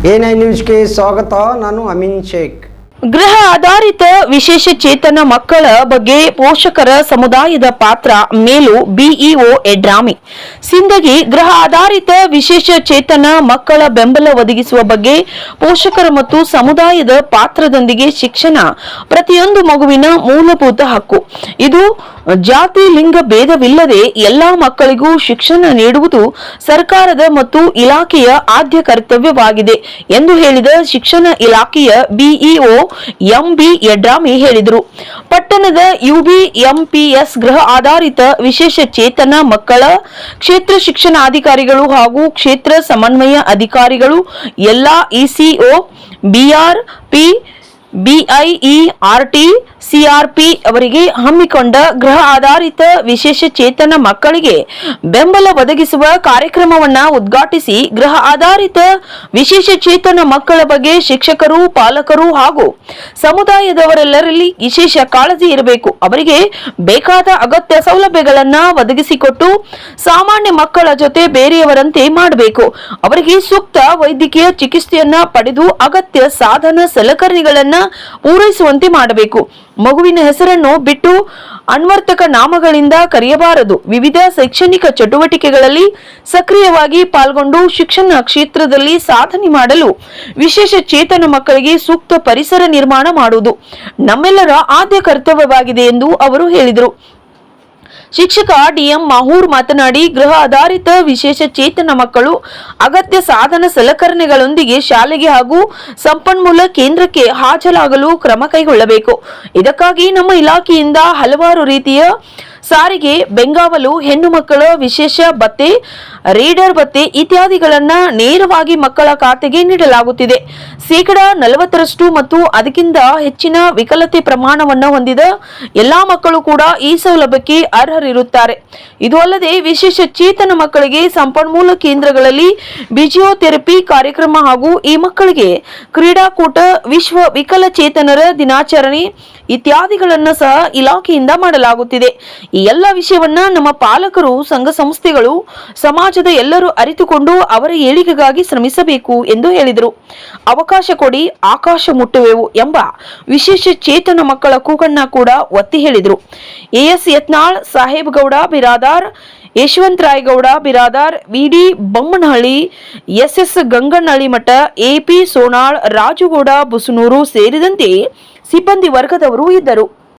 ಎ9 ನ್ಯೂಸ್ಗೆ ಸ್ವಾಗತ. ನಾನು ಅಮೀನ್ ಶೇಖ್. ಗೃಹ ಆಧಾರಿತ ವಿಶೇಷ ಚೇತನ ಮಕ್ಕಳ ಬಗ್ಗೆ ಪೋಷಕರ ಸಮುದಾಯದ ಪಾತ್ರ ಮೇಲು ಬಿಇಒ ಯಡ್ರಾಮಿ ಸಿಂದಗಿ. ಗೃಹ ಆಧಾರಿತ ವಿಶೇಷ ಚೇತನ ಮಕ್ಕಳ ಬೆಂಬಲ ಒದಗಿಸುವ ಬಗ್ಗೆ ಪೋಷಕರ ಮತ್ತು ಸಮುದಾಯದ ಪಾತ್ರದೊಂದಿಗೆ ಶಿಕ್ಷಣ ಪ್ರತಿಯೊಂದು ಮಗುವಿನ ಮೂಲಭೂತ ಹಕ್ಕು. ಇದು ಜಾತಿ ಲಿಂಗ ಭೇದವಿಲ್ಲದೆ ಎಲ್ಲಾ ಮಕ್ಕಳಿಗೂ ಶಿಕ್ಷಣ ನೀಡುವುದು ಸರ್ಕಾರದ ಮತ್ತು ಇಲಾಖೆಯ ಆದ್ಯ ಕರ್ತವ್ಯವಾಗಿದೆ ಎಂದು ಹೇಳಿದ ಶಿಕ್ಷಣ ಇಲಾಖೆಯ ಬಿಇಒ ಎಂಬಿ ಯಡ್ರಾಮಿ ಹೇಳಿದರು. ಪಟ್ಟಣದ ಯುಬಿಎಂಪಿಎಸ್ ಗೃಹ ಆಧಾರಿತ ವಿಶೇಷ ಚೇತನ ಮಕ್ಕಳ ಕ್ಷೇತ್ರ ಶಿಕ್ಷಣಾಧಿಕಾರಿಗಳು ಹಾಗೂ ಕ್ಷೇತ್ರ ಸಮನ್ವಯ ಅಧಿಕಾರಿಗಳು ಎಲ್ಲಾ ಇಸಿಒ ಬಿಆರ್ಪಿ ಬಿಐಇಆರ್ಟಿ ಸಿಆರ್ಪಿ ಅವರಿಗೆ ಹಮ್ಮಿಕೊಂಡ ಗೃಹ ಆಧಾರಿತ ವಿಶೇಷ ಚೇತನ ಮಕ್ಕಳಿಗೆ ಬೆಂಬಲ ಒದಗಿಸುವ ಕಾರ್ಯಕ್ರಮವನ್ನು ಉದ್ಘಾಟಿಸಿ ಗೃಹ ಆಧಾರಿತ ವಿಶೇಷ ಚೇತನ ಮಕ್ಕಳ ಬಗ್ಗೆ ಶಿಕ್ಷಕರು, ಪಾಲಕರು ಹಾಗೂ ಸಮುದಾಯದವರೆಲ್ಲರಲ್ಲಿ ವಿಶೇಷ ಕಾಳಜಿ ಇರಬೇಕು. ಅವರಿಗೆ ಬೇಕಾದ ಅಗತ್ಯ ಸೌಲಭ್ಯಗಳನ್ನು ಒದಗಿಸಿಕೊಟ್ಟು ಸಾಮಾನ್ಯ ಮಕ್ಕಳ ಜೊತೆ ಬೇರೆಯವರಂತೆ ಮಾಡಬೇಕು. ಅವರಿಗೆ ಸೂಕ್ತ ವೈದ್ಯಕೀಯ ಚಿಕಿತ್ಸೆಯನ್ನ ಪಡೆದು ಅಗತ್ಯ ಸಾಧನ ಸಲಕರಣೆಗಳನ್ನು ಪೂರೈಸುವಂತೆ ಮಾಡಬೇಕು. ಮಗುವಿನ ಹೆಸರನ್ನು ಬಿಟ್ಟು ಅನ್ವರ್ಥಕ ನಾಮಗಳಿಂದ ಕರೆಯಬಾರದು. ವಿವಿಧ ಶೈಕ್ಷಣಿಕ ಚಟುವಟಿಕೆಗಳಲ್ಲಿ ಸಕ್ರಿಯವಾಗಿ ಪಾಲ್ಗೊಂಡು ಶಿಕ್ಷಣ ಕ್ಷೇತ್ರದಲ್ಲಿ ಸಾಧನೆ ಮಾಡಲು ವಿಶೇಷ ಚೇತನ ಮಕ್ಕಳಿಗೆ ಸೂಕ್ತ ಪರಿಸರ ನಿರ್ಮಾಣ ಮಾಡುವುದು ನಮ್ಮೆಲ್ಲರ ಆದ್ಯ ಕರ್ತವ್ಯವಾಗಿದೆ ಎಂದು ಅವರು ಹೇಳಿದರು. ಶಿಕ್ಷಕ ಡಿಎಂ ಮಾಹೂರ್ ಮಾತನಾಡಿ, ಗೃಹ ಆಧಾರಿತ ವಿಶೇಷ ಚೇತನ ಮಕ್ಕಳು ಅಗತ್ಯ ಸಾಧನ ಸಲಕರಣೆಗಳೊಂದಿಗೆ ಶಾಲೆಗೆ ಹಾಗೂ ಸಂಪನ್ಮೂಲ ಕೇಂದ್ರಕ್ಕೆ ಹಾಜರಾಗಲು ಕ್ರಮ ಕೈಗೊಳ್ಳಬೇಕು. ಇದಕ್ಕಾಗಿ ನಮ್ಮ ಇಲಾಖೆಯಿಂದ ಹಲವಾರು ರೀತಿಯ ಸಾರಿಗೆ, ಬೆಂಗಾವಲು, ಹೆಣ್ಣು ಮಕ್ಕಳ ವಿಶೇಷ ಭತ್ಯೆ, ರೀಡರ್ ಭತ್ಯೆ ಇತ್ಯಾದಿಗಳನ್ನ ನೇರವಾಗಿ ಮಕ್ಕಳ ಖಾತೆಗೆ ನೀಡಲಾಗುತ್ತಿದೆ. 40% ಮತ್ತು ಅದಕ್ಕಿಂತ ಹೆಚ್ಚಿನ ವಿಕಲತೆ ಪ್ರಮಾಣವನ್ನು ಹೊಂದಿದ ಎಲ್ಲಾ ಮಕ್ಕಳು ಕೂಡ ಈ ಸೌಲಭ್ಯಕ್ಕೆ ಅರ್ಹರಿರುತ್ತಾರೆ. ಇದು ಅಲ್ಲದೆ ವಿಶೇಷ ಚೇತನ ಮಕ್ಕಳಿಗೆ ಸಂಪನ್ಮೂಲ ಕೇಂದ್ರಗಳಲ್ಲಿ ಫಿಜಿಯೋಥೆರಪಿ ಕಾರ್ಯಕ್ರಮ ಹಾಗೂ ಈ ಮಕ್ಕಳಿಗೆ ಕ್ರೀಡಾಕೂಟ, ವಿಶ್ವ ವಿಕಲಚೇತನರ ದಿನಾಚರಣೆ ಇತ್ಯಾದಿಗಳನ್ನು ಸಹ ಇಲಾಖೆಯಿಂದ ಮಾಡಲಾಗುತ್ತಿದೆ. ಈ ಎಲ್ಲ ವಿಷಯವನ್ನ ನಮ್ಮ ಪಾಲಕರು, ಸಂಘ ಸಂಸ್ಥೆಗಳು, ಸಮಾಜದ ಎಲ್ಲರೂ ಅರಿತುಕೊಂಡು ಅವರ ಏಳಿಗೆಗಾಗಿ ಶ್ರಮಿಸಬೇಕು ಎಂದು ಹೇಳಿದರು. ಅವಕಾಶ ಕೊಡಿ, ಆಕಾಶ ಮುಟ್ಟುವೆವು ಎಂಬ ವಿಶೇಷ ಚೇತನ ಮಕ್ಕಳ ಕೂಗನ್ನ ಕೂಡ ಒತ್ತಿ ಹೇಳಿದರು. AS Yatnal, Saheb Gowda Biradar, Yashwantray Gowda Biradar, VD Bommanahalli, SS Ganganahalli Math, AP ಸೋನಾಳ್, Raju Gowda ಬುಸುನೂರು ಸೇರಿದಂತೆ ಸಿಬ್ಬಂದಿ ವರ್ಗದವರು ಇದ್ದರು.